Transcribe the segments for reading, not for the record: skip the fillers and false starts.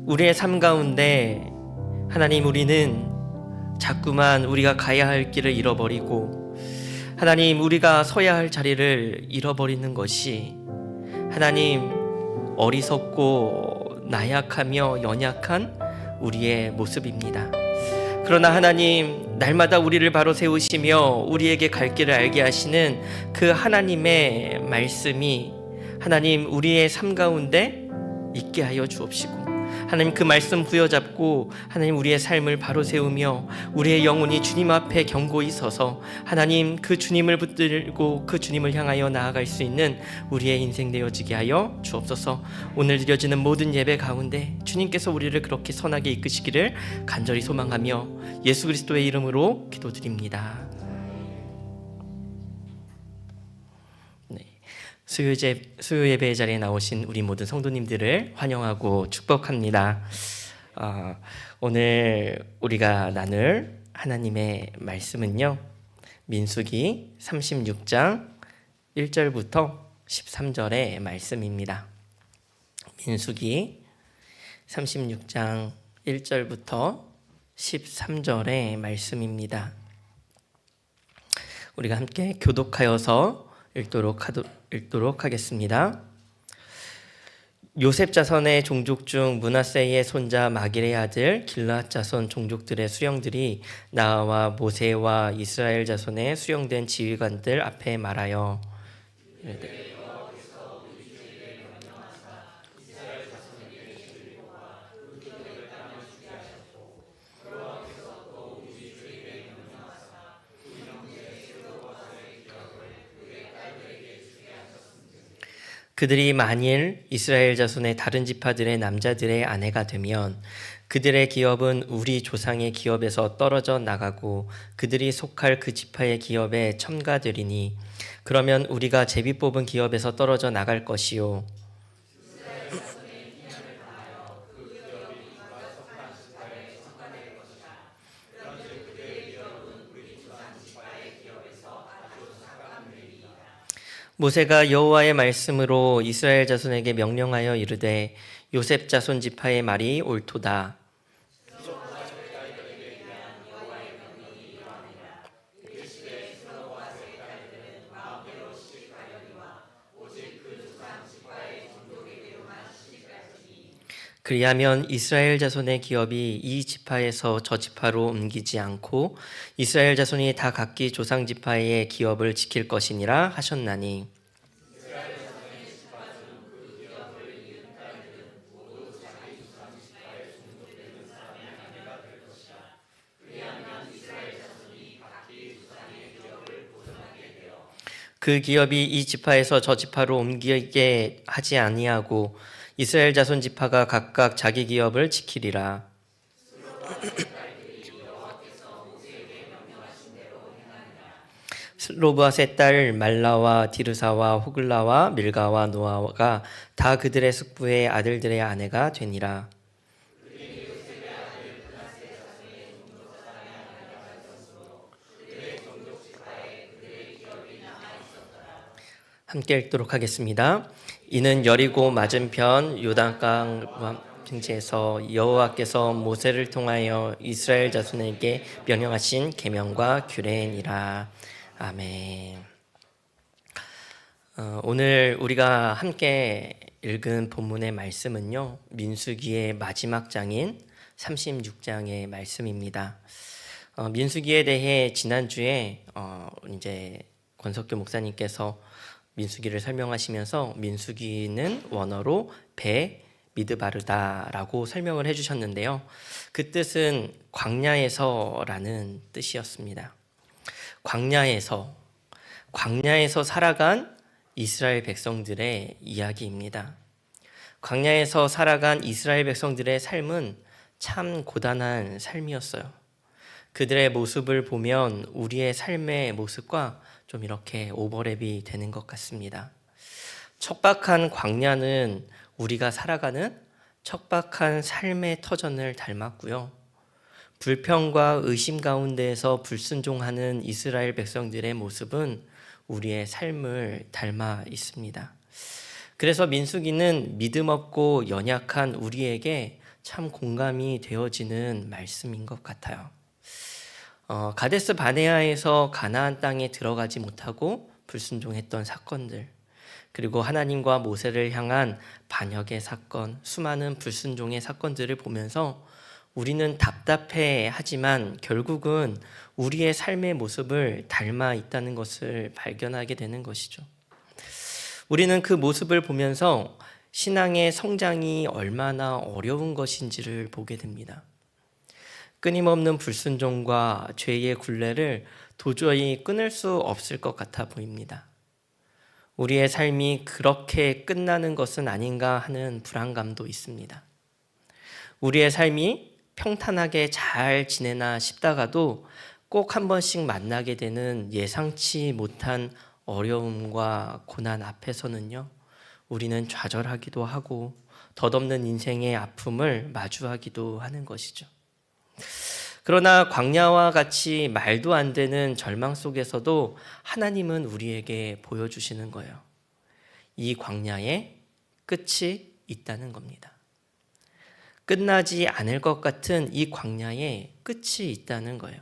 우리의 삶 가운데 하나님, 우리는 자꾸만 우리가 가야 할 길을 잃어버리고 하나님, 우리가 서야 할 자리를 잃어버리는 것이 하나님, 어리석고 나약하며 연약한 우리의 모습입니다. 그러나 하나님, 날마다 우리를 바로 세우시며 우리에게 갈 길을 알게 하시는 그 하나님의 말씀이 하나님, 우리의 삶 가운데 있게 하여 주옵시고 하나님, 그 말씀 부여잡고 하나님, 우리의 삶을 바로 세우며 우리의 영혼이 주님 앞에 견고히 서서 하나님, 그 주님을 붙들고 그 주님을 향하여 나아갈 수 있는 우리의 인생 되어지게 하여 주옵소서. 오늘 드려지는 모든 예배 가운데 주님께서 우리를 그렇게 선하게 이끄시기를 간절히 소망하며 예수 그리스도의 이름으로 기도드립니다. 수요 예배 자리에 나오신 우리 모든 성도님들을 환영하고 축복합니다. 오늘 우리가 나눌 하나님의 말씀은요, 민수기 36장 1절부터 13절의 말씀입니다. 민수기 36장 1절부터 13절의 말씀입니다. 우리가 함께 교독하여서 읽도록 하겠습니다. 요셉 자손의 종족 중 므낫세의 손자 마길의 아들 길앗 자손 종족들의 수령들이 나와 모세와 이스라엘 자손의 수령된 지휘관들 앞에 말하여 그들이 만일 이스라엘 자손의 다른 지파들의 남자들의 아내가 되면 그들의 기업은 우리 조상의 기업에서 떨어져 나가고 그들이 속할 그 지파의 기업에 첨가되리니 그러면 우리가 제비 뽑은 기업에서 떨어져 나갈 것이요 모세가 여호와의 말씀으로 이스라엘 자손에게 명령하여 이르되 요셉 자손 지파의 말이 옳도다. 그리하면 이스라엘 자손의 기업이 이 지파에서 저 지파로 옮기지 않고 이스라엘 자손이 다 각기 조상 지파의 기업을 지킬 것이니라 하셨나니 그 기업이 이 지파에서 저 지파로 옮기게 하지 아니하고 이스라엘 자손 지파가 각각 자기 기업을 지키리라. 로브앗의 딸 말라와 디르사와 호글라와 밀가와 노아가 다 그들의 숙부의 아들들의 아내가 되니라. 함께 읽도록 하겠습니다. 이는 여리고 맞은편 요단강 평지에서 여호와께서 모세를 통하여 이스라엘 자손에게 명령하신 계명과 규례니라. 아멘. 오늘 우리가 함께 읽은 본문의 말씀은요, 민수기의 마지막 장인 36장의 말씀입니다. 민수기에 대해 지난주에 이제 권석교 목사님께서 민수기를 설명하시면서 민수기는 원어로 배 미드바르다라고 설명을 해주셨는데요. 그 뜻은 광야에서라는 뜻이었습니다. 광야에서 살아간 이스라엘 백성들의 이야기입니다. 광야에서 살아간 이스라엘 백성들의 삶은 참 고단한 삶이었어요. 그들의 모습을 보면 우리의 삶의 모습과 좀 이렇게 오버랩이 되는 것 같습니다. 척박한 광야는 우리가 살아가는 척박한 삶의 터전을 닮았고요. 불평과 의심 가운데에서 불순종하는 이스라엘 백성들의 모습은 우리의 삶을 닮아 있습니다. 그래서 민수기는 믿음 없고 연약한 우리에게 참 공감이 되어지는 말씀인 것 같아요. 가데스 바네아에서 가나안 땅에 들어가지 못하고 불순종했던 사건들, 그리고 하나님과 모세를 향한 반역의 사건, 수많은 불순종의 사건들을 보면서 우리는 답답해 하지만 결국은 우리의 삶의 모습을 닮아 있다는 것을 발견하게 되는 것이죠. 우리는 그 모습을 보면서 신앙의 성장이 얼마나 어려운 것인지를 보게 됩니다. 끊임없는 불순종과 죄의 굴레를 도저히 끊을 수 없을 것 같아 보입니다. 우리의 삶이 그렇게 끝나는 것은 아닌가 하는 불안감도 있습니다. 우리의 삶이 평탄하게 잘 지내나 싶다가도 꼭 한 번씩 만나게 되는 예상치 못한 어려움과 고난 앞에서는요, 우리는 좌절하기도 하고 덧없는 인생의 아픔을 마주하기도 하는 것이죠. 그러나 광야와 같이 말도 안 되는 절망 속에서도 하나님은 우리에게 보여주시는 거예요. 이 광야에 끝이 있다는 겁니다. 끝나지 않을 것 같은 이 광야에 끝이 있다는 거예요.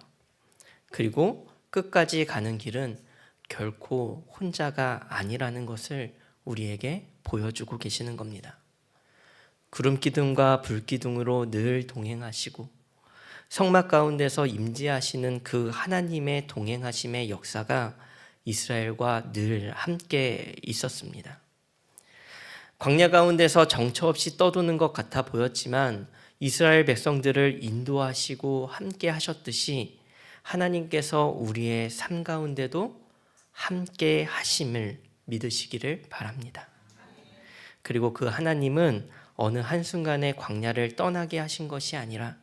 그리고 끝까지 가는 길은 결코 혼자가 아니라는 것을 우리에게 보여주고 계시는 겁니다. 구름 기둥과 불 기둥으로 늘 동행하시고 성막 가운데서 임재하시는 그 하나님의 동행하심의 역사가 이스라엘과 늘 함께 있었습니다. 광야 가운데서 정처 없이 떠도는 것 같아 보였지만 이스라엘 백성들을 인도하시고 함께 하셨듯이 하나님께서 우리의 삶 가운데도 함께 하심을 믿으시기를 바랍니다. 그리고 그 하나님은 어느 한순간에 광야를 떠나게 하신 것이 아니라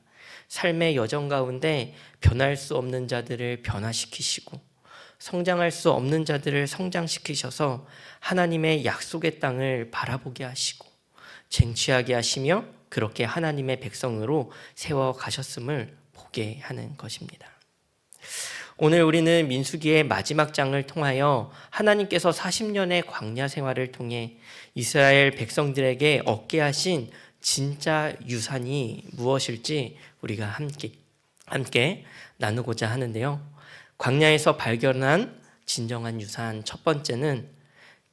삶의 여정 가운데 변할 수 없는 자들을 변화시키시고 성장할 수 없는 자들을 성장시키셔서 하나님의 약속의 땅을 바라보게 하시고 쟁취하게 하시며 그렇게 하나님의 백성으로 세워가셨음을 보게 하는 것입니다. 오늘 우리는 민수기의 마지막 장을 통하여 하나님께서 40년의 광야 생활을 통해 이스라엘 백성들에게 얻게 하신 진짜 유산이 무엇일지 우리가 함께 나누고자 하는데요. 광야에서 발견한 진정한 유산 첫 번째는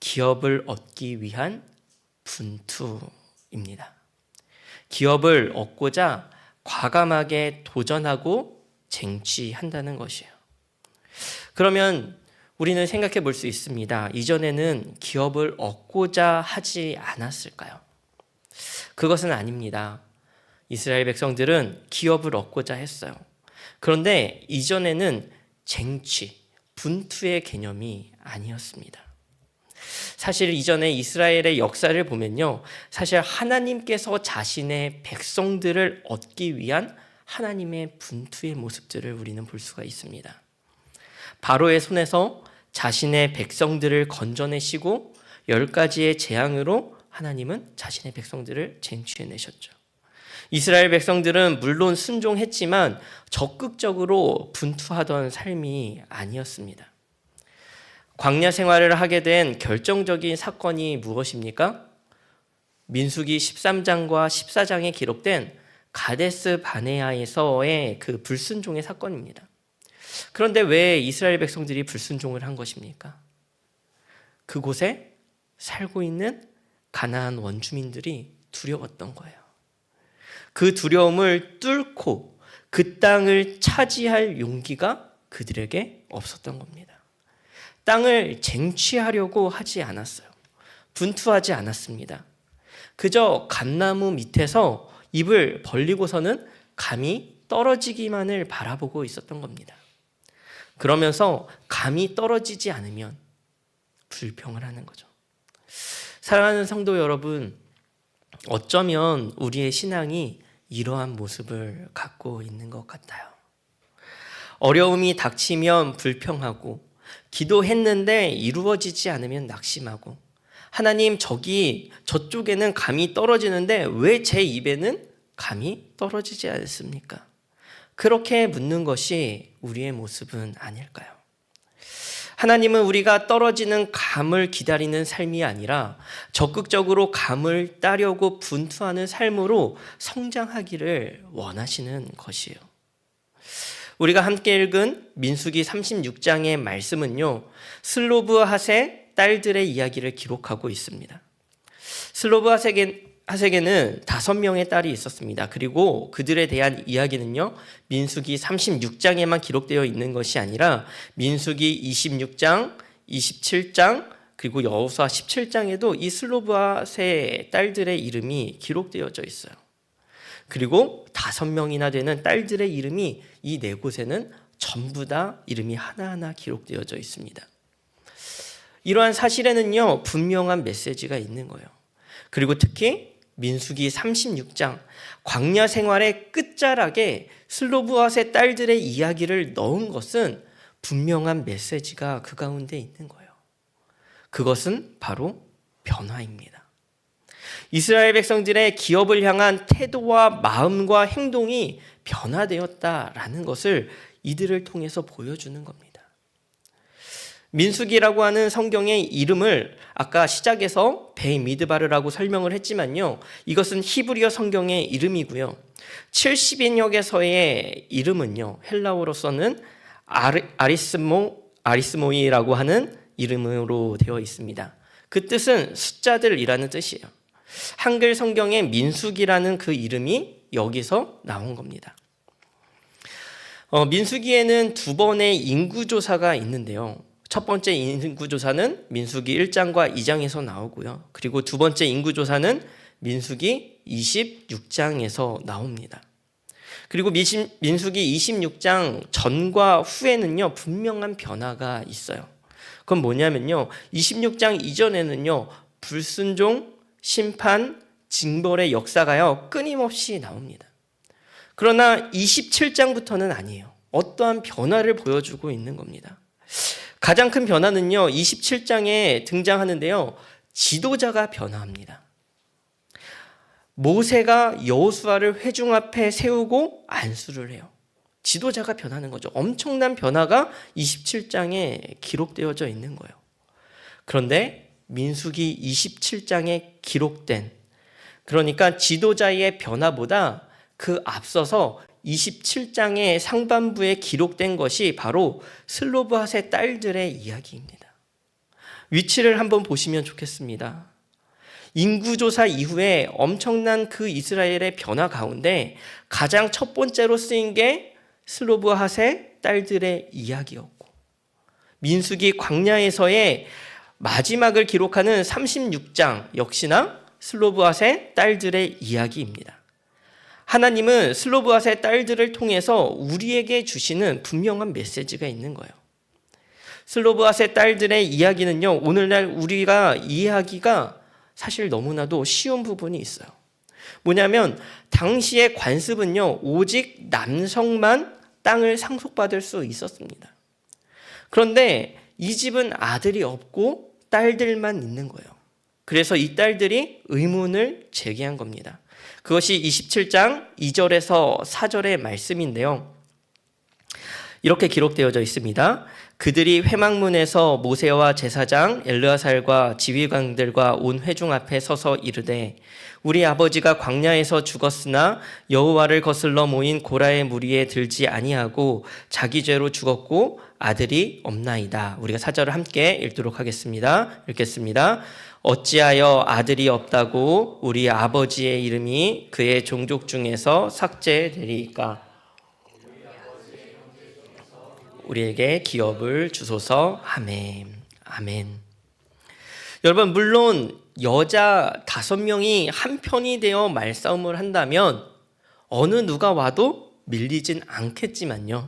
기업을 얻기 위한 분투입니다. 기업을 얻고자 과감하게 도전하고 쟁취한다는 것이에요. 그러면 우리는 생각해 볼 수 있습니다. 이전에는 기업을 얻고자 하지 않았을까요? 그것은 아닙니다. 이스라엘 백성들은 기업을 얻고자 했어요. 그런데 이전에는 쟁취, 분투의 개념이 아니었습니다. 사실 이전에 이스라엘의 역사를 보면요, 사실 하나님께서 자신의 백성들을 얻기 위한 하나님의 분투의 모습들을 우리는 볼 수가 있습니다. 바로의 손에서 자신의 백성들을 건져내시고 10가지의 재앙으로 하나님은 자신의 백성들을 쟁취해내셨죠. 이스라엘 백성들은 물론 순종했지만 적극적으로 분투하던 삶이 아니었습니다. 광야 생활을 하게 된 결정적인 사건이 무엇입니까? 민수기 13장과 14장에 기록된 가데스 바네아에서의 그 불순종의 사건입니다. 그런데 왜 이스라엘 백성들이 불순종을 한 것입니까? 그곳에 살고 있는 가나안 원주민들이 두려웠던 거예요. 그 두려움을 뚫고 그 땅을 차지할 용기가 그들에게 없었던 겁니다. 땅을 쟁취하려고 하지 않았어요. 분투하지 않았습니다. 그저 감나무 밑에서 입을 벌리고서는 감이 떨어지기만을 바라보고 있었던 겁니다. 그러면서 감이 떨어지지 않으면 불평을 하는 거죠. 사랑하는 성도 여러분, 어쩌면 우리의 신앙이 이러한 모습을 갖고 있는 것 같아요. 어려움이 닥치면 불평하고, 기도했는데 이루어지지 않으면 낙심하고, 하나님 저쪽에는 감이 떨어지는데 왜 제 입에는 감이 떨어지지 않습니까? 그렇게 묻는 것이 우리의 모습은 아닐까요? 하나님은 우리가 떨어지는 감을 기다리는 삶이 아니라 적극적으로 감을 따려고 분투하는 삶으로 성장하기를 원하시는 것이에요. 우리가 함께 읽은 민수기 36장의 말씀은요, 슬로브핫의 딸들의 이야기를 기록하고 있습니다. 슬로브핫에게는 5명의 딸이 있었습니다. 그리고 그들에 대한 이야기는요, 민수기 36장에만 기록되어 있는 것이 아니라 민수기 26장, 27장, 그리고 여호수아 17장에도 이 슬로브핫의 딸들의 이름이 기록되어져 있어요. 그리고 5명이나 되는 딸들의 이름이 이 4곳에는 전부 다 이름이 하나하나 기록되어져 있습니다. 이러한 사실에는요, 분명한 메시지가 있는 거예요. 그리고 특히 민수기 36장 광야 생활의 끝자락에 슬로브핫의 딸들의 이야기를 넣은 것은 분명한 메시지가 그 가운데 있는 거예요. 그것은 바로 변화입니다. 이스라엘 백성들의 기업을 향한 태도와 마음과 행동이 변화되었다라는 것을 이들을 통해서 보여주는 겁니다. 민수기라고 하는 성경의 이름을 아까 시작에서 베미드바르라고 설명을 했지만요, 이것은 히브리어 성경의 이름이고요. 70인역에서의 이름은요, 헬라어로서는 아리스모이라고 하는 이름으로 되어 있습니다. 그 뜻은 숫자들이라는 뜻이에요. 한글 성경의 민수기라는 그 이름이 여기서 나온 겁니다. 민수기에는 2번의 인구조사가 있는데요. 첫 번째 인구조사는 민수기 1장과 2장에서 나오고요. 그리고 두 번째 인구조사는 민수기 26장에서 나옵니다. 그리고 민수기 26장 전과 후에는요, 분명한 변화가 있어요. 그건 뭐냐면요, 26장 이전에는요, 불순종, 심판, 징벌의 역사가요, 끊임없이 나옵니다. 그러나 27장부터는 아니에요. 어떠한 변화를 보여주고 있는 겁니다. 가장 큰 변화는요, 27장에 등장하는데요, 지도자가 변화합니다. 모세가 여호수아를 회중 앞에 세우고 안수를 해요. 지도자가 변하는 거죠. 엄청난 변화가 27장에 기록되어져 있는 거예요. 그런데 민수기 27장에 기록된, 그러니까 지도자의 변화보다 그 앞서서 27장의 상반부에 기록된 것이 바로 슬로브핫의 딸들의 이야기입니다. 위치를 한번 보시면 좋겠습니다. 인구조사 이후에 엄청난 그 이스라엘의 변화 가운데 가장 첫 번째로 쓰인 게 슬로브핫의 딸들의 이야기였고, 민수기 광야에서의 마지막을 기록하는 36장 역시나 슬로브핫의 딸들의 이야기입니다. 하나님은 슬로브핫의 딸들을 통해서 우리에게 주시는 분명한 메시지가 있는 거예요. 슬로브핫의 딸들의 이야기는요, 오늘날 우리가 이해하기가 사실 너무나도 쉬운 부분이 있어요. 뭐냐면 당시의 관습은요, 오직 남성만 땅을 상속받을 수 있었습니다. 그런데 이 집은 아들이 없고 딸들만 있는 거예요. 그래서 이 딸들이 의문을 제기한 겁니다. 그것이 27장 2절에서 4절의 말씀인데요. 이렇게 기록되어져 있습니다. 그들이 회막문에서 모세와 제사장 엘르아살과 지휘관들과 온 회중 앞에 서서 이르되, 우리 아버지가 광야에서 죽었으나 여호와를 거슬러 모인 고라의 무리에 들지 아니하고 자기 죄로 죽었고 아들이 없나이다. 우리가 4절을 함께 읽도록 하겠습니다. 읽겠습니다. 어찌하여 아들이 없다고 우리 아버지의 이름이 그의 종족 중에서 삭제되리까? 우리에게 기업을 주소서. 아멘. 아멘. 여러분, 물론 여자 5명이 한 편이 되어 말싸움을 한다면 어느 누가 와도 밀리진 않겠지만요.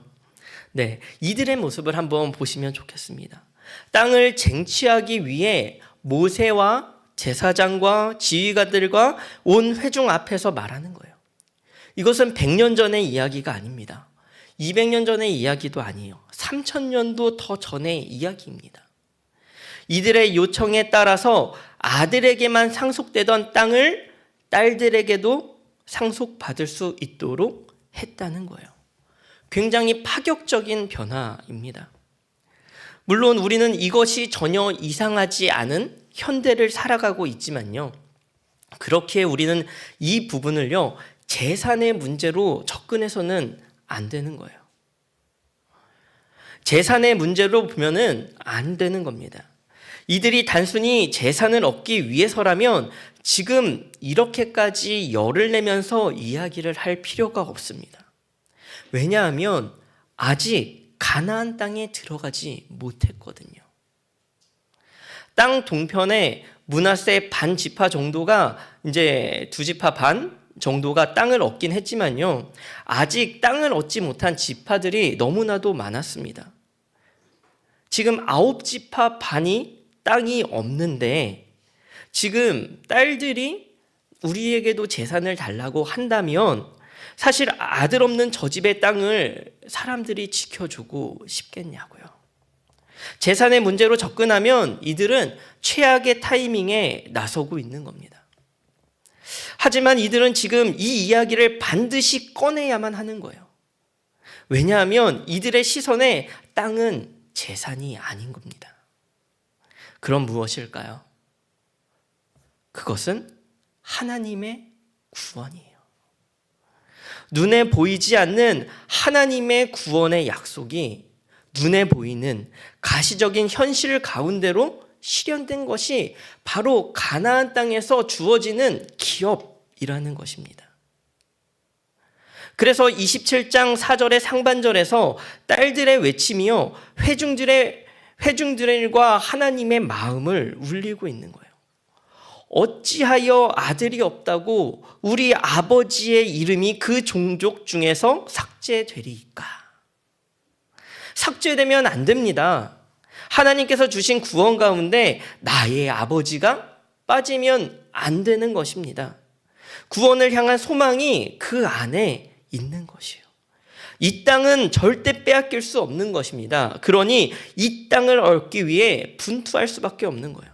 네, 이들의 모습을 한번 보시면 좋겠습니다. 땅을 쟁취하기 위해 모세와 제사장과 지휘관들과 온 회중 앞에서 말하는 거예요. 이것은 100년 전의 이야기가 아닙니다. 200년 전의 이야기도 아니에요. 3000년도 더 전의 이야기입니다. 이들의 요청에 따라서 아들에게만 상속되던 땅을 딸들에게도 상속받을 수 있도록 했다는 거예요. 굉장히 파격적인 변화입니다. 물론 우리는 이것이 전혀 이상하지 않은 현대를 살아가고 있지만요. 그렇게 우리는 이 부분을요, 재산의 문제로 접근해서는 안 되는 거예요. 재산의 문제로 보면은 안 되는 겁니다. 이들이 단순히 재산을 얻기 위해서라면 지금 이렇게까지 열을 내면서 이야기를 할 필요가 없습니다. 왜냐하면 아직 가나안 땅에 들어가지 못했거든요. 땅 동편에 므낫세 반 지파 정도가 이제 두 지파 반 정도가 땅을 얻긴 했지만요. 아직 땅을 얻지 못한 지파들이 너무나도 많았습니다. 지금 9지파 반이 땅이 없는데 지금 딸들이 우리에게도 재산을 달라고 한다면 사실 아들 없는 저 집의 땅을 사람들이 지켜주고 싶겠냐고요. 재산의 문제로 접근하면 이들은 최악의 타이밍에 나서고 있는 겁니다. 하지만 이들은 지금 이 이야기를 반드시 꺼내야만 하는 거예요. 왜냐하면 이들의 시선에 땅은 재산이 아닌 겁니다. 그럼 무엇일까요? 그것은 하나님의 구원이에요. 눈에 보이지 않는 하나님의 구원의 약속이 눈에 보이는 가시적인 현실 가운데로 실현된 것이 바로 가나안 땅에서 주어지는 기업이라는 것입니다. 그래서 27장 4절의 상반절에서 딸들의 외침이요, 회중들과 하나님의 마음을 울리고 있는 거예요. 어찌하여 아들이 없다고 우리 아버지의 이름이 그 종족 중에서 삭제되리이까? 삭제되면 안 됩니다. 하나님께서 주신 구원 가운데 나의 아버지가 빠지면 안 되는 것입니다. 구원을 향한 소망이 그 안에 있는 것이에요. 이 땅은 절대 빼앗길 수 없는 것입니다. 그러니 이 땅을 얻기 위해 분투할 수밖에 없는 거예요.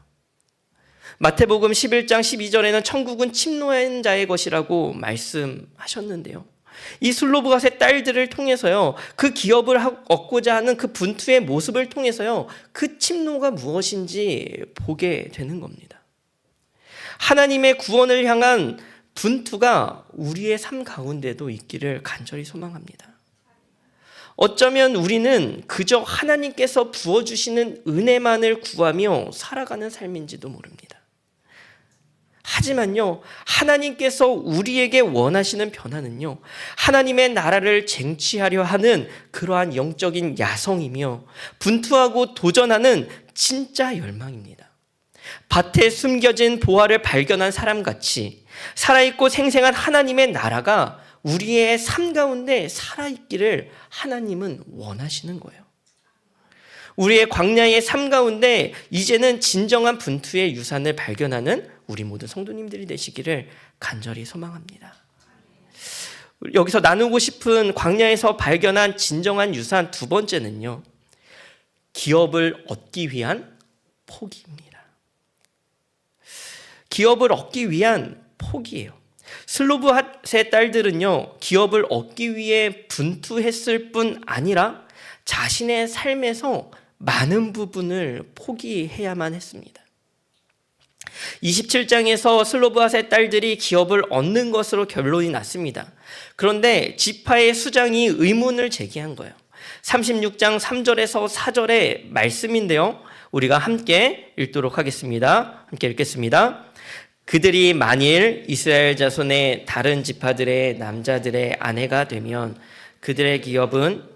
마태복음 11장 12절에는 천국은 침노한 자의 것이라고 말씀하셨는데요. 이 슬로브갓의 딸들을 통해서요, 그 기업을 얻고자 하는 그 분투의 모습을 통해서요, 그 침노가 무엇인지 보게 되는 겁니다. 하나님의 구원을 향한 분투가 우리의 삶 가운데도 있기를 간절히 소망합니다. 어쩌면 우리는 그저 하나님께서 부어주시는 은혜만을 구하며 살아가는 삶인지도 모릅니다. 하지만요, 하나님께서 우리에게 원하시는 변화는요, 하나님의 나라를 쟁취하려 하는 그러한 영적인 야성이며 분투하고 도전하는 진짜 열망입니다. 밭에 숨겨진 보화를 발견한 사람같이 살아있고 생생한 하나님의 나라가 우리의 삶 가운데 살아있기를 하나님은 원하시는 거예요. 우리의 광야의 삶 가운데 이제는 진정한 분투의 유산을 발견하는 우리 모든 성도님들이 되시기를 간절히 소망합니다. 여기서 나누고 싶은 광야에서 발견한 진정한 유산 두 번째는요, 기업을 얻기 위한 포기입니다. 기업을 얻기 위한 포기예요. 슬로브핫의 딸들은요, 기업을 얻기 위해 분투했을 뿐 아니라 자신의 삶에서 많은 부분을 포기해야만 했습니다. 27장에서 슬로브핫의 딸들이 기업을 얻는 것으로 결론이 났습니다. 그런데 지파의 수장이 의문을 제기한 거예요. 36장 3절에서 4절의 말씀인데요, 우리가 함께 읽도록 하겠습니다. 함께 읽겠습니다. 그들이 만일 이스라엘 자손의 다른 지파들의 남자들의 아내가 되면 그들의 기업은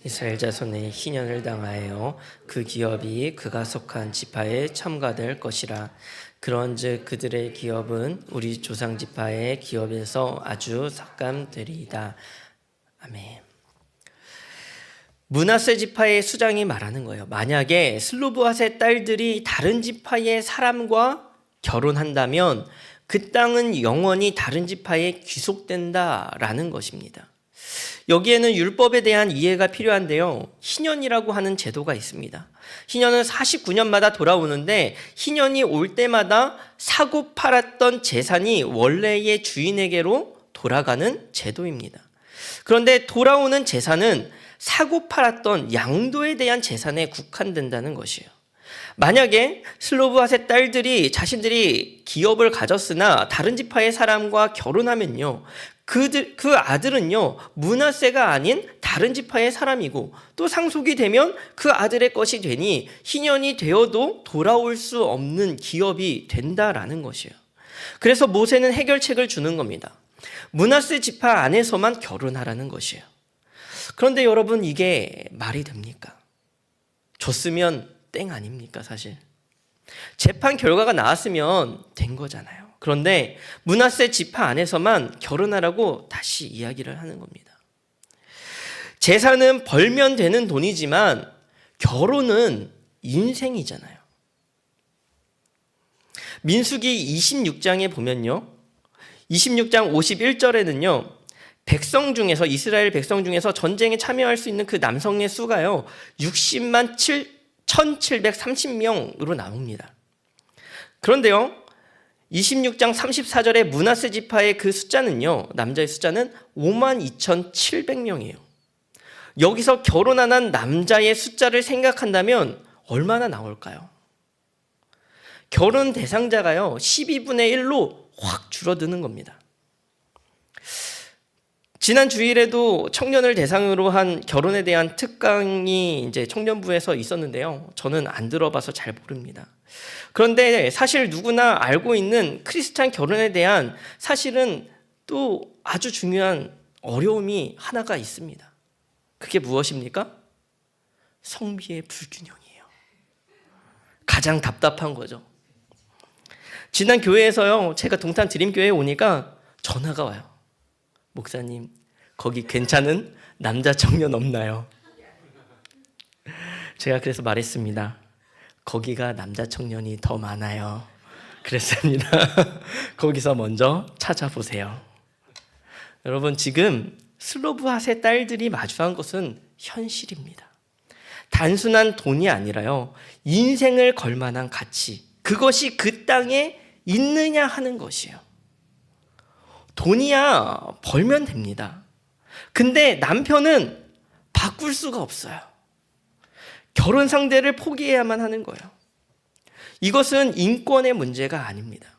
이스라엘 자손의 희년을 당하여 그 기업이 그가 속한 지파에 첨가될 것이라. 그런즉 그들의 기업은 우리 조상 지파의 기업에서 아주 삭감되리이다. 아멘. 므낫세 지파의 수장이 말하는 거예요. 만약에 슬로브핫의 딸들이 다른 지파의 사람과 결혼한다면 그 땅은 영원히 다른 지파에 귀속된다라는 것입니다. 여기에는 율법에 대한 이해가 필요한데요. 희년이라고 하는 제도가 있습니다. 희년은 49년마다 돌아오는데 희년이 올 때마다 사고 팔았던 재산이 원래의 주인에게로 돌아가는 제도입니다. 그런데 돌아오는 재산은 사고 팔았던 양도에 대한 재산에 국한된다는 것이에요. 만약에 슬로브핫의 딸들이 자신들이 기업을 가졌으나 다른 지파의 사람과 결혼하면요, 그 아들은요 므낫세가 아닌 다른 지파의 사람이고 또 상속이 되면 그 아들의 것이 되니 희년이 되어도 돌아올 수 없는 기업이 된다라는 것이에요. 그래서 모세는 해결책을 주는 겁니다. 므낫세 지파 안에서만 결혼하라는 것이에요. 그런데 여러분, 이게 말이 됩니까? 줬으면 땡 아닙니까? 사실 재판 결과가 나왔으면 된 거잖아요. 그런데 므낫세 지파 안에서만 결혼하라고 다시 이야기를 하는 겁니다. 재산은 벌면 되는 돈이지만 결혼은 인생이잖아요. 민수기 26장에 보면요, 26장 51절에는요 백성 중에서, 이스라엘 백성 중에서 전쟁에 참여할 수 있는 그 남성의 수가요 60만 1730명으로 나옵니다. 그런데요 26장 34절에 므낫세 지파의 그 숫자는요, 남자의 숫자는 52,700명이에요. 여기서 결혼 안 한 남자의 숫자를 생각한다면 얼마나 나올까요? 결혼 대상자가요 12분의 1로 확 줄어드는 겁니다. 지난 주일에도 청년을 대상으로 한 결혼에 대한 특강이 이제 청년부에서 있었는데요. 저는 안 들어봐서 잘 모릅니다. 그런데 사실 누구나 알고 있는 크리스찬 결혼에 대한 사실은 또 아주 중요한 어려움이 하나가 있습니다. 그게 무엇입니까? 성비의 불균형이에요. 가장 답답한 거죠. 지난 교회에서요, 제가 동탄 드림교회에 오니까 전화가 와요. 목사님, 거기 괜찮은 남자 청년 없나요? 제가 그래서 말했습니다. 거기가 남자 청년이 더 많아요. 그랬습니다. 거기서 먼저 찾아보세요. 여러분, 지금 슬로브핫의 딸들이 마주한 것은 현실입니다. 단순한 돈이 아니라요, 인생을 걸 만한 가치, 그것이 그 땅에 있느냐 하는 것이에요. 돈이야 벌면 됩니다. 근데 남편은 바꿀 수가 없어요. 결혼 상대를 포기해야만 하는 거예요. 이것은 인권의 문제가 아닙니다.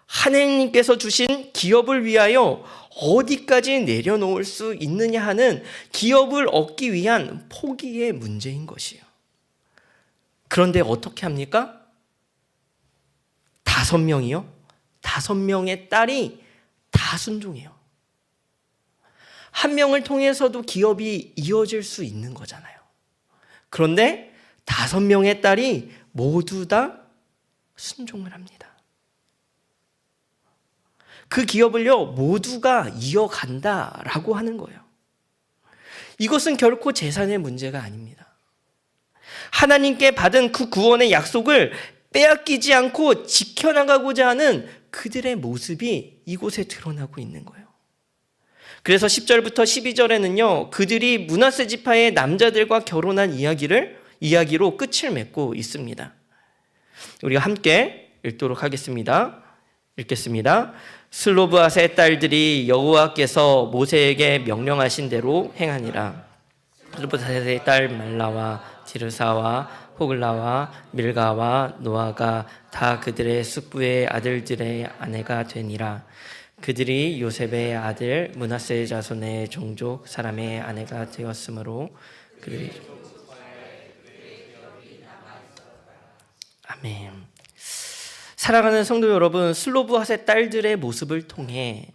하나님께서 주신 기업을 위하여 어디까지 내려놓을 수 있느냐 하는 기업을 얻기 위한 포기의 문제인 것이에요. 그런데 어떻게 합니까? 5명이요? 5명의 딸이 다 순종해요. 한 명을 통해서도 기업이 이어질 수 있는 거잖아요. 그런데 5명의 딸이 모두 다 순종을 합니다. 그 기업을요, 모두가 이어간다라고 하는 거예요. 이것은 결코 재산의 문제가 아닙니다. 하나님께 받은 그 구원의 약속을 빼앗기지 않고 지켜나가고자 하는 그들의 모습이 이곳에 드러나고 있는 거예요. 그래서 10절부터 12절에는요, 그들이 므낫세 지파의 남자들과 결혼한 이야기로 끝을 맺고 있습니다. 우리가 함께 읽도록 하겠습니다. 읽겠습니다. 슬로브핫의 딸들이 여호와께서 모세에게 명령하신 대로 행하니라. 슬로브핫의 딸 말라와 디르사와 호글라와 밀가와 노아가 다 그들의 숙부의 아들들의 아내가 되니라. 그들이 요셉의 아들 므낫세 자손의 종족 사람의 아내가 되었으므로 그들이 아멘. 사랑하는 성도 여러분, 슬로브핫의 딸들의 모습을 통해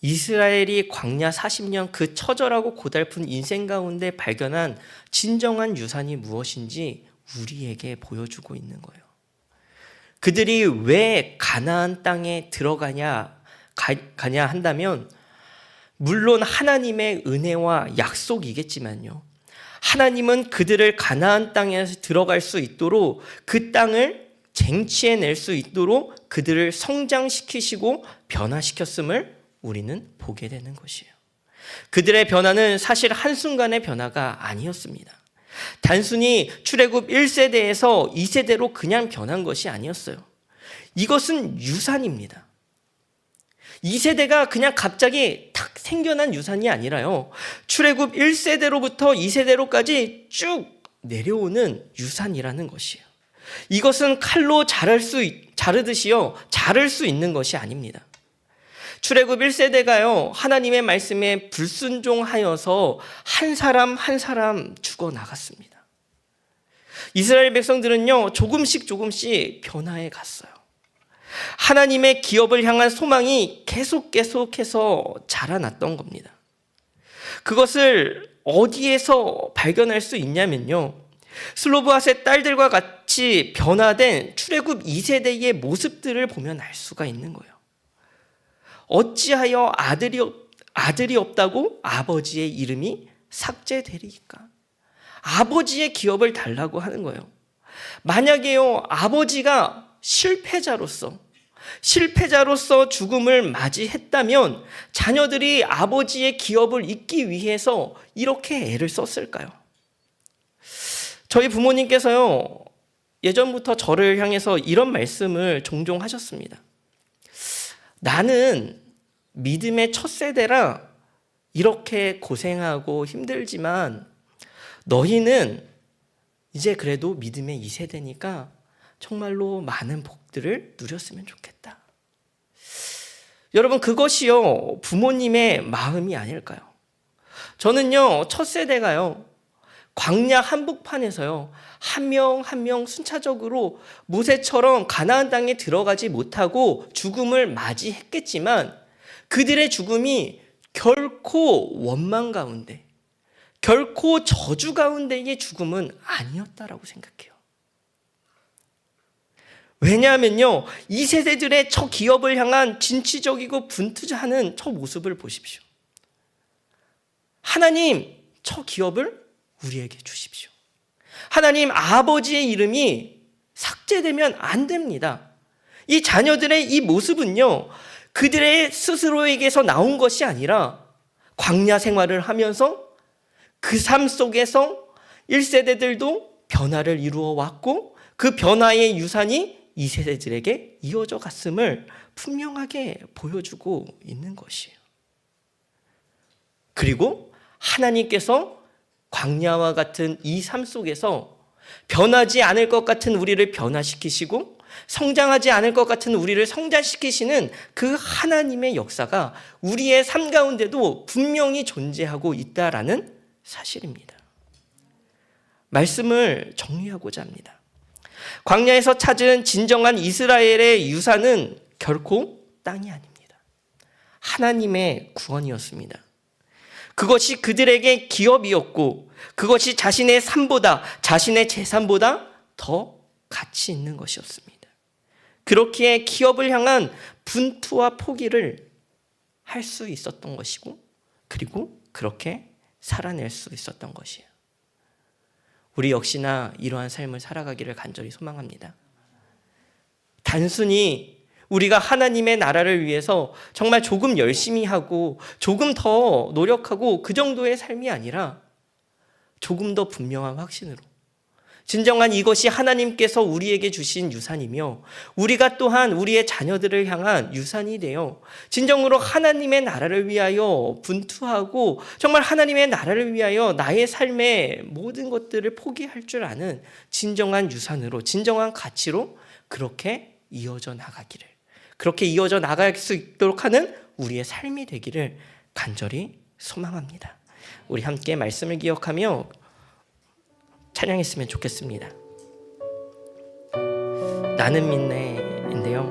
이스라엘이 광야 40년 그 처절하고 고달픈 인생 가운데 발견한 진정한 유산이 무엇인지 우리에게 보여주고 있는 거예요. 그들이 왜 가나안 땅에 들어가냐 한다면 물론 하나님의 은혜와 약속이겠지만요, 하나님은 그들을 가나안 땅에서 들어갈 수 있도록 그 땅을 쟁취해낼 수 있도록 그들을 성장시키시고 변화시켰음을 우리는 보게 되는 것이에요. 그들의 변화는 사실 한순간의 변화가 아니었습니다. 단순히 출애굽 1세대에서 2세대로 그냥 변한 것이 아니었어요. 이것은 유산입니다. 2세대가 그냥 갑자기 탁 생겨난 유산이 아니라요. 출애굽 1세대로부터 2세대로까지 쭉 내려오는 유산이라는 것이에요. 이것은 칼로 자르듯이요. 자를 수 있는 것이 아닙니다. 출애굽 1세대가요. 하나님의 말씀에 불순종하여서 한 사람 한 사람 죽어나갔습니다. 이스라엘 백성들은요. 조금씩 변화해 갔어요. 하나님의 기업을 향한 소망이 계속해서 자라났던 겁니다. 그것을 어디에서 발견할 수 있냐면요. 슬로브핫의 딸들과 같이 변화된 출애굽 2세대의 모습들을 보면 알 수가 있는 거예요. 어찌하여 아들이 없다고 아버지의 이름이 삭제되리까? 아버지의 기업을 달라고 하는 거예요. 만약에요, 아버지가 실패자로서 죽음을 맞이했다면 자녀들이 아버지의 기업을 잇기 위해서 이렇게 애를 썼을까요? 저희 부모님께서요, 예전부터 저를 향해서 이런 말씀을 종종 하셨습니다. 나는 믿음의 첫 세대라 이렇게 고생하고 힘들지만 너희는 이제 그래도 믿음의 2세대니까 정말로 많은 복들을 누렸으면 좋겠다. 여러분, 그것이요 부모님의 마음이 아닐까요? 저는요 첫 세대가요 광야 한복판에서요 한 명 한 명 순차적으로 모세처럼 가나안 땅에 들어가지 못하고 죽음을 맞이했겠지만 그들의 죽음이 결코 원망 가운데, 결코 저주 가운데의 죽음은 아니었다라고 생각해요. 왜냐하면요, 이 세대들의 저 기업을 향한 진취적이고 분투하는 저 모습을 보십시오. 하나님, 저 기업을 우리에게 주십시오. 하나님, 아버지의 이름이 삭제되면 안 됩니다. 이 자녀들의 이 모습은요, 그들의 스스로에게서 나온 것이 아니라 광야 생활을 하면서 그 삶 속에서 1세대들도 변화를 이루어 왔고 그 변화의 유산이 2세대들에게 이어져 갔음을 분명하게 보여주고 있는 것이에요. 그리고 하나님께서 광야와 같은 이 삶 속에서 변하지 않을 것 같은 우리를 변화시키시고 성장하지 않을 것 같은 우리를 성장시키시는 그 하나님의 역사가 우리의 삶 가운데도 분명히 존재하고 있다라는 사실입니다. 말씀을 정리하고자 합니다. 광야에서 찾은 진정한 이스라엘의 유산은 결코 땅이 아닙니다. 하나님의 구원이었습니다. 그것이 그들에게 기업이었고 그것이 자신의 삶보다, 자신의 재산보다 더 가치 있는 것이었습니다. 그렇기에 기업을 향한 분투와 포기를 할 수 있었던 것이고 그리고 그렇게 살아낼 수 있었던 것이에요. 우리 역시나 이러한 삶을 살아가기를 간절히 소망합니다. 단순히 우리가 하나님의 나라를 위해서 정말 조금 열심히 하고 조금 더 노력하고 그 정도의 삶이 아니라 조금 더 분명한 확신으로 진정한 이것이 하나님께서 우리에게 주신 유산이며 우리가 또한 우리의 자녀들을 향한 유산이 되어 진정으로 하나님의 나라를 위하여 분투하고 정말 하나님의 나라를 위하여 나의 삶의 모든 것들을 포기할 줄 아는 진정한 유산으로, 진정한 가치로 그렇게 이어져 나가기를, 그렇게 이어져 나갈 수 있도록 하는 우리의 삶이 되기를 간절히 소망합니다. 우리 함께 말씀을 기억하며 찬양했으면 좋겠습니다. 나는 믿네인데요,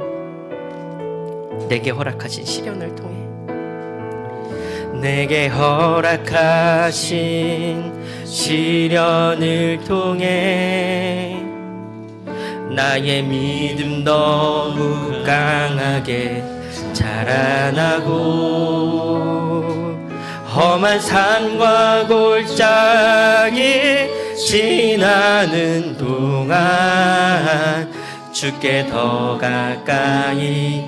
내게 허락하신 시련을 통해, 내게 허락하신 시련을 통해 나의 믿음 너무 강하게 자라나고 험한 산과 골짜기 지나는 동안 주께 더 가까이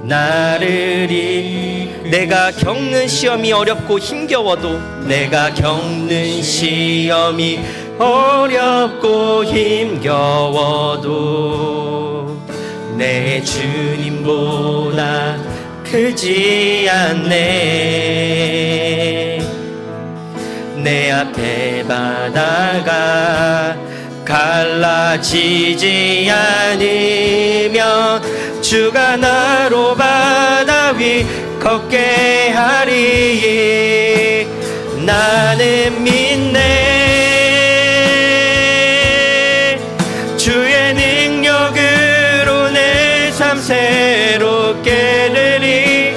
나르리. 내가 겪는 시험이 어렵고 힘겨워도, 내가 겪는 시험이 어렵고 힘겨워도 내 주님보다 크지 않네. 내 앞에 바다가 갈라지지 않으면 주가 나로 바다 위 걷게 하리. 나는 믿네. 주의 능력으로 내 삶 새롭게 되리.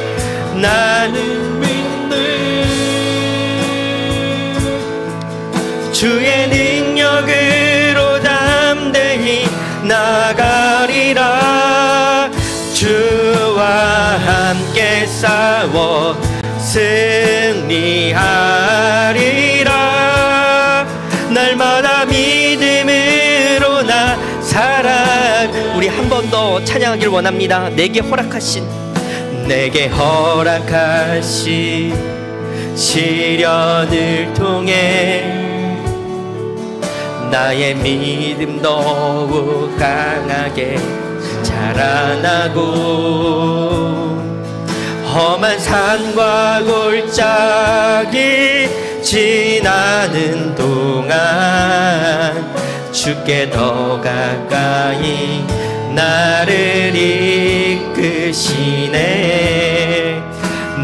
나는 믿네. 주의 능력으로 담대히 나가리라. 주와 함께 싸워 승리하리라. 날마다 믿음으로 나 살아. 우리 한 번 더 찬양하길 원합니다. 내게 허락하신 시련을 통해 나의 믿음 더욱 강하게 자라나고, 험한 산과 골짜기 지나는 동안 주께 더 가까이 나를 이끄시네.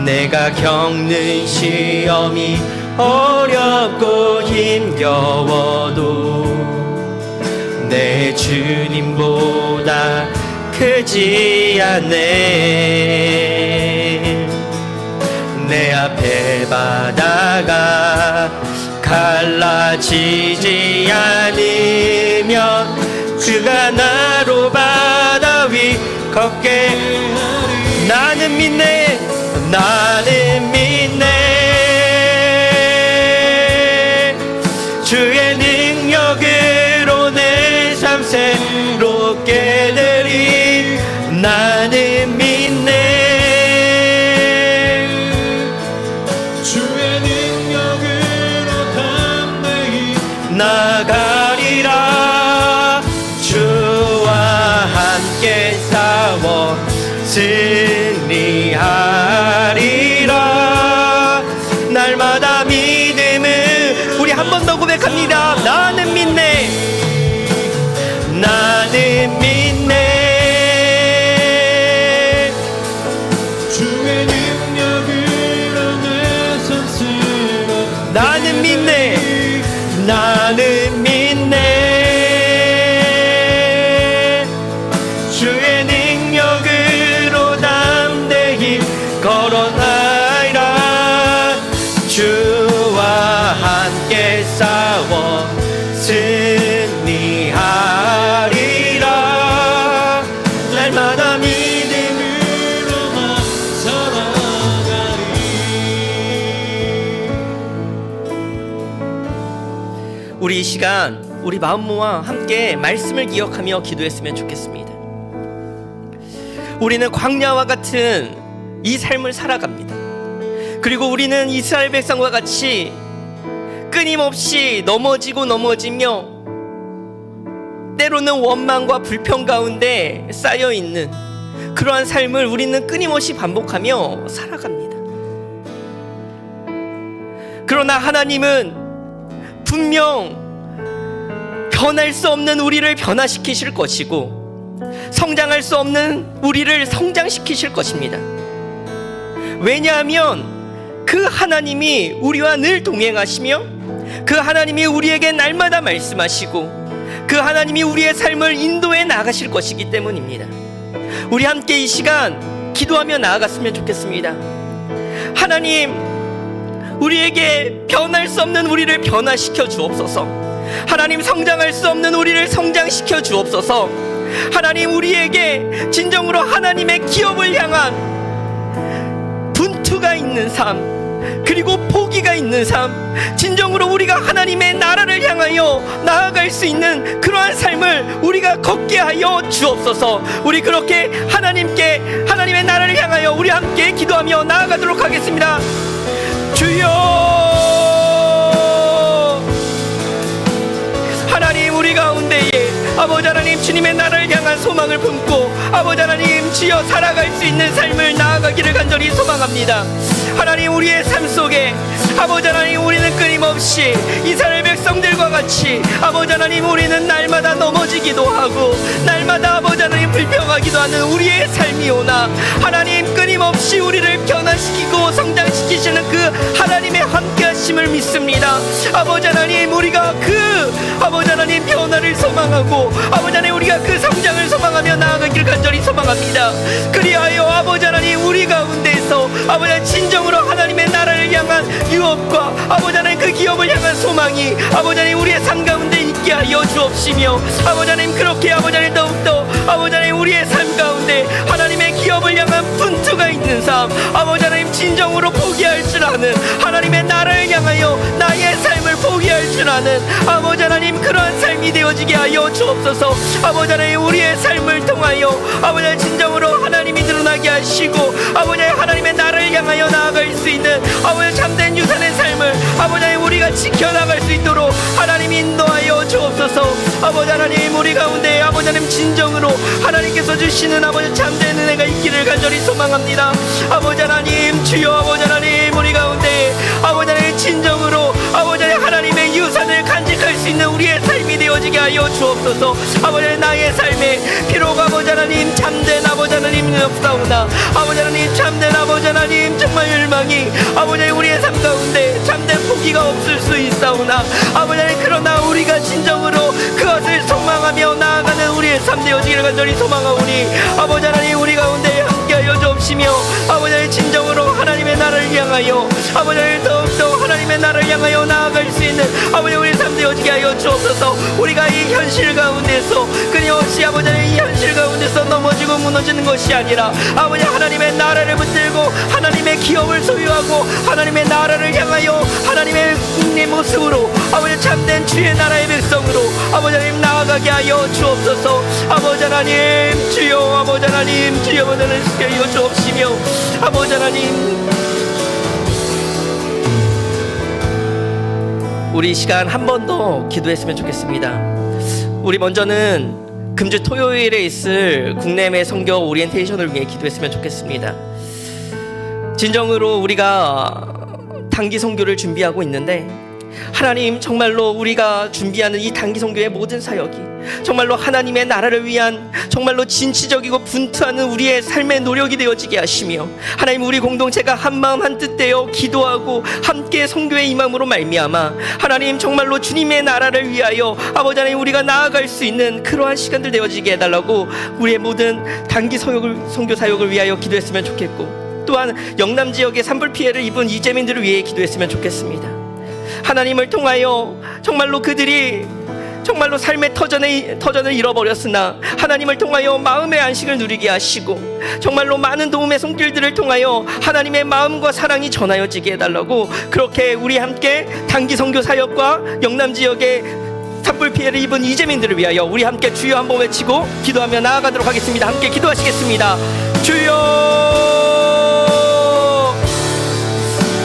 내가 겪는 시험이 어렵고 힘겨워도 내 주님보다 크지 않네. 내 앞에 바다가 갈라지지 않으면 주가 나로 바다 위 걷게 하리. 나는 믿네. 나는 믿네. 주의 능력으로 내 삶 새롭게 되리. 나는 믿네. 주의 능력으로 담대히 나가리라. 주와 함께 싸워 승리하리라. 날마다 믿음을 우리 한 번 더 고백합니다. 나는 믿네. 나는 믿네. 주의 능력으로 내 삶 새롭게. 나는 믿네. 나는 믿네. 주의 능력으로 담대히 걸어나이라. 주와 함께 싸워 승리하리라. 날마다 믿음으로만 살아가리. 우리 이 시간 우리 마음 모아 함께 말씀을 기억하며 기도했으면 좋겠습니다. 우리는 광야와 같은 이 삶을 살아갑니다. 그리고 우리는 이스라엘 백성과 같이 끊임없이 넘어지며 때로는 원망과 불평 가운데 쌓여있는 그러한 삶을 우리는 끊임없이 반복하며 살아갑니다. 그러나 하나님은 분명 변할 수 없는 우리를 변화시키실 것이고 성장할 수 없는 우리를 성장시키실 것입니다. 왜냐하면 그 하나님이 우리와 늘 동행하시며 그 하나님이 우리에게 날마다 말씀하시고 그 하나님이 우리의 삶을 인도해 나가실 것이기 때문입니다. 우리 함께 이 시간 기도하며 나아갔으면 좋겠습니다. 하나님, 우리에게 변할 수 없는 우리를 변화시켜 주옵소서. 하나님, 성장할 수 없는 우리를 성장시켜 주옵소서. 하나님, 우리에게 진정으로 하나님의 기업을 향한 분투가 있는 삶, 그리고 포기가 있는 삶, 진정으로 우리가 하나님의 나라를 향하여 나아갈 수 있는 그러한 삶을 우리가 걷게 하여 주옵소서. 우리 그렇게 하나님의 나라를 향하여 우리 함께 기도하며 나아가도록 하겠습니다. 주여, 하나님, 우리 가운데에 아버지 하나님, 주님의 나라를 향한 소망을 품고 아버지 하나님, 주여 살아갈 수 있는 삶을 나아가기를 간절히 소망합니다. 하나님, 우리의 삶 속에 아버지 하나님, 우리는 끊임없이 이스라엘 백성들과 같이 아버지 하나님, 우리는 날마다 넘어지기도 하고 날마다 아버지 하나님, 불평하기도 하는 우리의 삶이오나 하나님, 끊임없이 우리를 변화시키고 성장시키시는 그 하나님의 함께하심을 믿습니다. 아버지 하나님, 우리가 아버지 하나님, 변화를 소망하고 아버지 하나님, 우리가 그 성장을 소망하며 나아가기를 간절히 소망합니다. 그리하여 아버지 하나님, 우리 가운데에서 아버지 하나님, 진정으로 하나님의 나라를 향한 유업과 아버지 하나님, 그 기업을 향한 소망이 아버지 하나님, 우리의 삶 가운데 있게 하여 주옵시며 아버지 하나님, 그렇게 아버지 하나님, 더욱더 아버지 하나님, 우리의 삶 가운데 하나님의 기업을 향한 분투가 있는 삶, 아버지 하나님, 진정으로 포기할 줄 아는 하나님의 나라를 향하여 나의 삶을 포기할 줄 아는 아버지 하나님, 그러한 삶이 되어지게 하여 주옵소서. 아버지 하나님, 우리의 삶을 통하여 아버지 하나님, 진정으로 하나님이 드러나게 하시고 아버지 하나님의 나라를 향하여 나아갈 수 있는 아버지 참된 유산의 삶을 아버지 하나님, 우리가 지켜나갈 수 있도록 하나님 인도하여 주옵소서. 아버지 하나님, 우리 가운데 아버지 하나님, 진정으로 하나님께서 주시는 아버지 참된 은혜가 있기를 간절히 소망합니다. 아버지 하나님, 주여, 아버지 하나님, 우리 가운데 아버지 하나님, 진정으로 아버지 하나님, 하나님의 유산을 간직할 수 있는 우리의 삶이 되어지게 하여 주옵소서. 아버지 하나님, 나의 삶에 비록 아버지 하나님, 참된 아버지 하나님은 없사오나 아버지 하나님, 참된 아버지 하나님, 정말 열망이 아버지 하나님, 우리의 삶 가운데 참된 포기가 없을 수 있사오나 아버지 하나님, 그러나 우리가 진정으로 그것을 소망하며 나아가는 우리의 삶 되어지기를 간절히 소망하오니 아버지 하나님, 우리 가운데 함께하여 주옵시며 아버지 하나님, 진정으로 하나님의 나라를 향하여 아버지 하나님, 더욱더 하나님의 나라를 향하여 나아갈 수 있는 아버지 우리의 삶 되어지게 하여 주옵소서. 우리가 이 현실 가운데서 끊임없이 아버지 하나님, 이 현실 가운데서 넘어지고 무너지는 것이 아니라 아버지 하나님의 나라를 붙들고 하나님의 기업을 소유하고 하나님의 나라를 향하여 하나님의 모습으로 아버지 참된 주의 나라의 백성으로 아버지 하나님, 나아가게 하여 주옵소서. 아버지 하나님, 주여, 아버지 하나님, 주여, 아버지 하나님, 하여 주옵시며 아버지 하나님, 우리 이 시간 한 번 더 기도했으면 좋겠습니다. 우리 먼저는 금주 토요일에 있을 국내외 선교 오리엔테이션을 위해 기도했으면 좋겠습니다. 진정으로 우리가 단기 선교를 준비하고 있는데 하나님, 정말로 우리가 준비하는 이 단기 선교의 모든 사역이 정말로 하나님의 나라를 위한 정말로 진취적이고 분투하는 우리의 삶의 노력이 되어지게 하시며 하나님, 우리 공동체가 한마음 한뜻 되어 기도하고 함께 선교의 임함으로 말미암아 하나님, 정말로 주님의 나라를 위하여 아버지 하나님, 우리가 나아갈 수 있는 그러한 시간들 되어지게 해달라고 우리의 모든 단기 선교 사역을 위하여 기도했으면 좋겠고, 또한 영남 지역의 산불 피해를 입은 이재민들을 위해 기도했으면 좋겠습니다. 하나님을 통하여 정말로 그들이 정말로 삶의 터전을 잃어버렸으나 하나님을 통하여 마음의 안식을 누리게 하시고 정말로 많은 도움의 손길들을 통하여 하나님의 마음과 사랑이 전하여지게 해달라고, 그렇게 우리 함께 단기 선교 사역과 영남 지역의 산불 피해를 입은 이재민들을 위하여 우리 함께 주여 한번 외치고 기도하며 나아가도록 하겠습니다. 함께 기도하시겠습니다. 주여,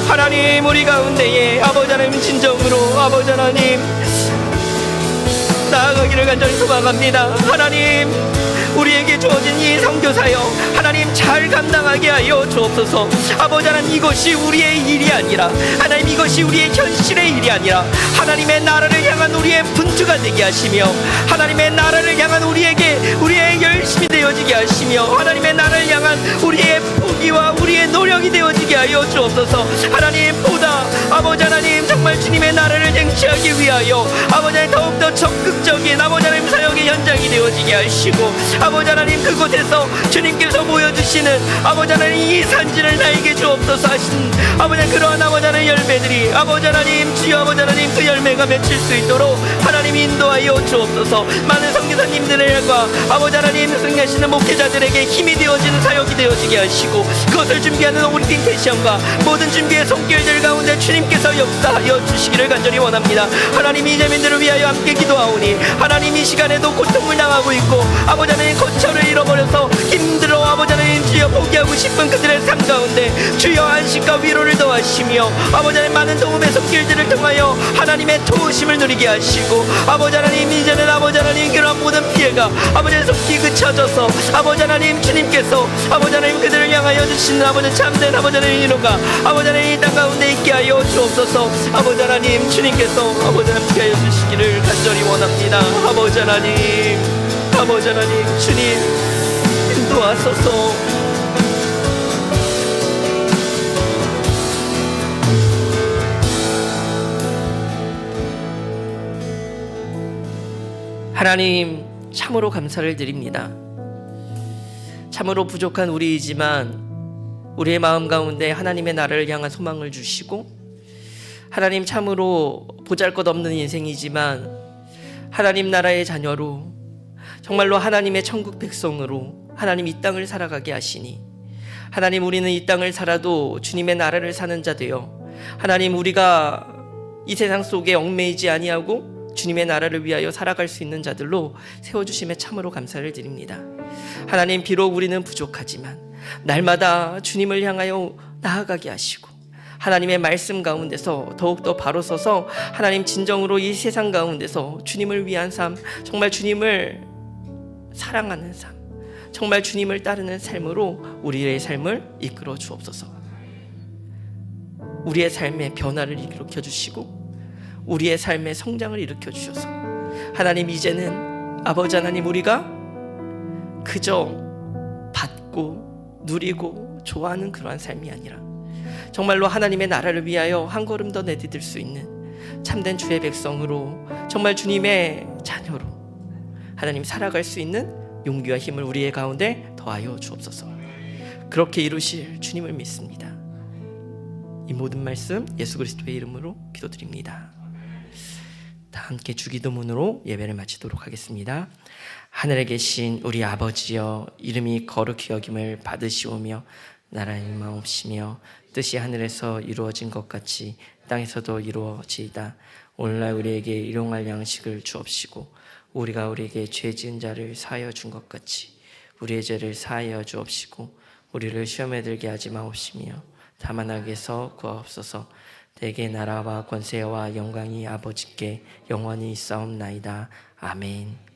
하나님, 우리 가운데에 아버지 하나님, 진정으로 아버지 하나님, 나아가기를 간절히 소망합니다. 하나님, 우리에게 주어진 이 선교사역 하나님, 잘 감당하게 하여 주옵소서. 아버지 하나님, 이것이 우리의 일이 아니라 하나님, 이것이 우리의 현실의 일이 아니라 하나님의 나라를 향한 우리의 분투가 되게 하시며 하나님의 나라를 향한 우리의 열심이 되어지게 하시며 하나님의 나라를 향한 우리의 포기와 우리의 노력이 되어지게 하여 주옵소서. 하나님, 보다 아버지 하나님, 정말 주님의 나라를 쟁취하기 위하여 아버지 하나님, 더욱더 적극적인 아버지 하나님 사역의 현장이 되어지게 하시고 아버지 하나님, 그곳에서 주님께서 보여주시는 아버지 하나님, 이 산지를 나에게 주옵소서 하신 아버지 하나님, 그러한 아버지 하나님 열매들이 아버지 하나님, 주여 아버지 하나님, 그 열매가 맺힐 수 있도록 하나님 인도하여 주옵소서. 많은 선교사님들과 아버지 하나님, 기도하시는 목회자들에게 힘이 되어지는 사역이 되어지게 하시고, 그것을 준비하는 우리 빈테시엄과 모든 준비의 손길들 가운데 주님께서 역사하여 주시기를 간절히 원합니다. 하나님, 이재민들을 위하여 함께 기도하오니 하나님, 이 시간에도 고통을 당하고 있고 아버지 하나님 거처를 잃어버려서 힘들어 아버지 하나님 주여 포기하고 싶은 그들의 삶 가운데 주여 안식과 위로를 더하시며 아버지 하나님 많은 도움의 손길들을 통하여 하나님의 도우심을 누리게 하시고, 아버지 하나님 이제는 아버지 하나님 그런 모든 피해가 아버지 하나님 속히 그쳐져서 아버지 하나님 주님께서 아버지 하나님 그들을 향하여 주시는 아버지 참된 아버지 하나님 위로가 아버지 하나님 이 땅 가운데 있게 하여 주옵소서. 아버지 하나님 주님께서 아버지 하나님 함께 하여 주시기를 간절히 원합니다. 아버지 하나님, 아버지 하나님 주님 인도하소서. 하나님, 참으로 감사를 드립니다. 참으로 부족한 우리이지만 우리의 마음 가운데 하나님의 나라를 향한 소망을 주시고, 하나님 참으로 보잘것없는 인생이지만 하나님 나라의 자녀로 정말로 하나님의 천국 백성으로 하나님 이 땅을 살아가게 하시니, 하나님 우리는 이 땅을 살아도 주님의 나라를 사는 자 되어 하나님 우리가 이 세상 속에 얽매이지 아니하고 주님의 나라를 위하여 살아갈 수 있는 자들로 세워주심에 참으로 감사를 드립니다. 하나님, 비록 우리는 부족하지만 날마다 주님을 향하여 나아가게 하시고 하나님의 말씀 가운데서 더욱더 바로 서서 하나님 진정으로 이 세상 가운데서 주님을 위한 삶, 정말 주님을 사랑하는 삶, 정말 주님을 따르는 삶으로 우리의 삶을 이끌어 주옵소서. 우리의 삶에 변화를 일으켜 주시고 우리의 삶의 성장을 일으켜 주셔서 하나님, 이제는 아버지 하나님 우리가 그저 받고 누리고 좋아하는 그러한 삶이 아니라 정말로 하나님의 나라를 위하여 한 걸음 더 내디딜 수 있는 참된 주의 백성으로 정말 주님의 자녀로 하나님 살아갈 수 있는 용기와 힘을 우리의 가운데 더하여 주옵소서. 그렇게 이루실 주님을 믿습니다. 이 모든 말씀 예수 그리스도의 이름으로 기도드립니다. 다 함께 주기도문으로 예배를 마치도록 하겠습니다. 하늘에 계신 우리 아버지여, 이름이 거룩히 여김을 받으시오며 나라의 임하옵시며 뜻이 하늘에서 이루어진 것 같이 땅에서도 이루어지이다. 오늘날 우리에게 일용할 양식을 주옵시고 우리가 우리에게 죄 지은 자를 사하여 준 것 같이 우리의 죄를 사하여 주옵시고 우리를 시험에 들게 하지 마옵시며 다만 악에서 구하옵소서. 대개 나라와 권세와 영광이 아버지께 영원히 있사옵나이다. 아멘.